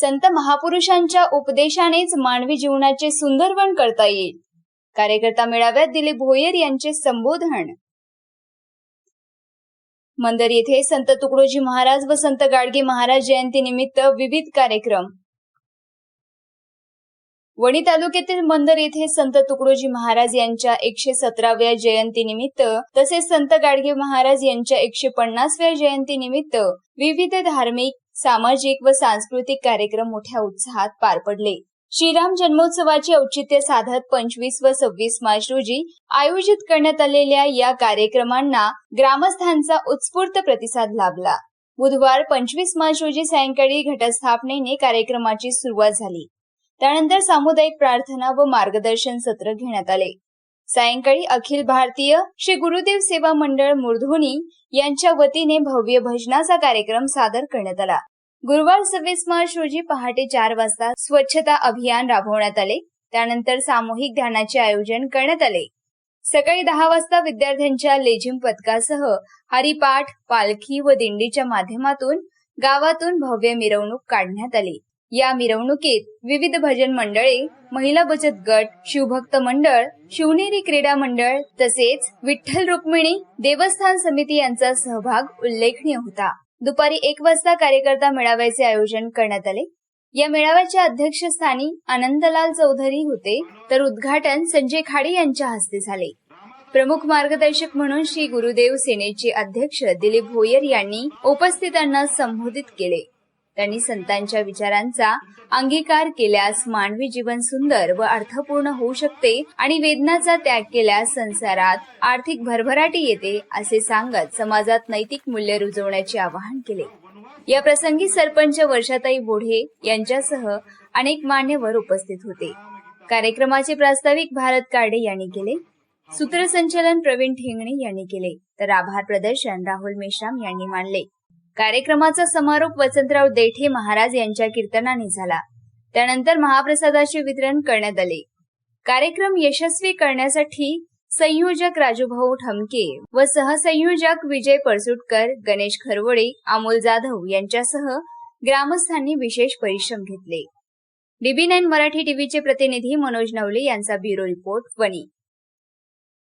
संत महापुरुषांच्या उपदेशानेच मानवी जीवनाचे सुंदरवन करता येईल. कार्यकर्ता मेळाव्यात दिलीप भोयर यांचे संबोधन. मंदर येथे संत तुकडोजी महाराज व संत गाडगे महाराज जयंती निमित्त विविध कार्यक्रम. वणी तालुक्यातील मंदर येथे संत तुकडोजी महाराज यांच्या 117व्या जयंती निमित्त तसेच संत गाडगे महाराज यांच्या 150व्या जयंती निमित्त विविध धार्मिक, सामाजिक व सांस्कृतिक कार्यक्रम मोठ्या उत्साहात पार पडले. श्रीराम जन्मोत्सवाचे औचित्य साधत 25 व 26 मार्च रोजी आयोजित करण्यात आलेल्या या कार्यक्रमांना ग्रामस्थांचा उत्स्फूर्त प्रतिसाद लाभला. बुधवार 25 मार्च रोजी सायंकाळी घटस्थापनेने कार्यक्रमाची सुरुवात झाली. त्यानंतर सामुदायिक प्रार्थना व मार्गदर्शन सत्र घेण्यात आले. सायंकाळी अखिल भारतीय श्री गुरुदेव सेवा मंडळ मुरधोनी यांच्या वतीने भव्य भजनाचा कार्यक्रम सादर करण्यात आला. गुरुवार 26 मार्च रोजी पहाटे 4 वाजता स्वच्छता अभियान राबवण्यात आले. त्यानंतर सामूहिक ध्यानाचे आयोजन करण्यात आले. सकाळी 10 वाजता विद्यार्थ्यांच्या लेझिम पथकासह हरिपाठ, पालखी व दिंडीच्या माध्यमातून गावातून भव्य मिरवणूक काढण्यात आली. या मिरवणुकीत विविध भजन मंडळे, महिला बचत गट, शिवभक्त मंडळ, शिवनेरी क्रीडा मंडळ तसेच विठ्ठल रुक्मिणी देवस्थान समिती यांचा सहभाग उल्लेखनीय होता. दुपारी 1 वाजता कार्यकर्ता मेळाव्याचे आयोजन करण्यात आले. या मेळाव्याच्या अध्यक्षस्थानी आनंदलाल चौधरी होते, तर उद्घाटन संजय खाडे यांच्या हस्ते झाले. प्रमुख मार्गदर्शक म्हणून श्री गुरुदेव सेनेचे अध्यक्ष दिलीप भोयर यांनी उपस्थितांना संबोधित केले. त्यांनी संतांच्या विचारांचा अंगीकार केल्यास मानवी जीवन सुंदर व अर्थपूर्ण होऊ शकते आणि वेदनाचा त्याग केल्यास संसारात आर्थिक भरभराटी येते असे सांगत समाजात नैतिक मूल्य रुजवण्याचे आवाहन केले. या प्रसंगी सरपंच वर्षाताई बोढे यांच्यासह अनेक मान्यवर उपस्थित होते. कार्यक्रमाचे प्रास्ताविक भारत कार्डे यांनी केले. सूत्रसंचालन प्रवीण ठेंगणे यांनी केले, तर आभार प्रदर्शन राहुल मेश्राम यांनी मानले. कार्यक्रमाचा समारोप वसंतराव देठे महाराज यांच्या कीर्तनाने झाला. त्यानंतर महाप्रसादाचे वितरण करण्यात आले. कार्यक्रम यशस्वी करण्यासाठी संयोजक राजूभाऊ ठमके व सहसंयोजक विजय परसुटकर, गणेश खरवडे, अमोल जाधव यांच्यासह ग्रामस्थांनी विशेष परिश्रम घेतले. DB9 मराठी टीव्हीचे प्रतिनिधी मनोज नवले यांचा ब्युरो रिपोर्ट, वणी.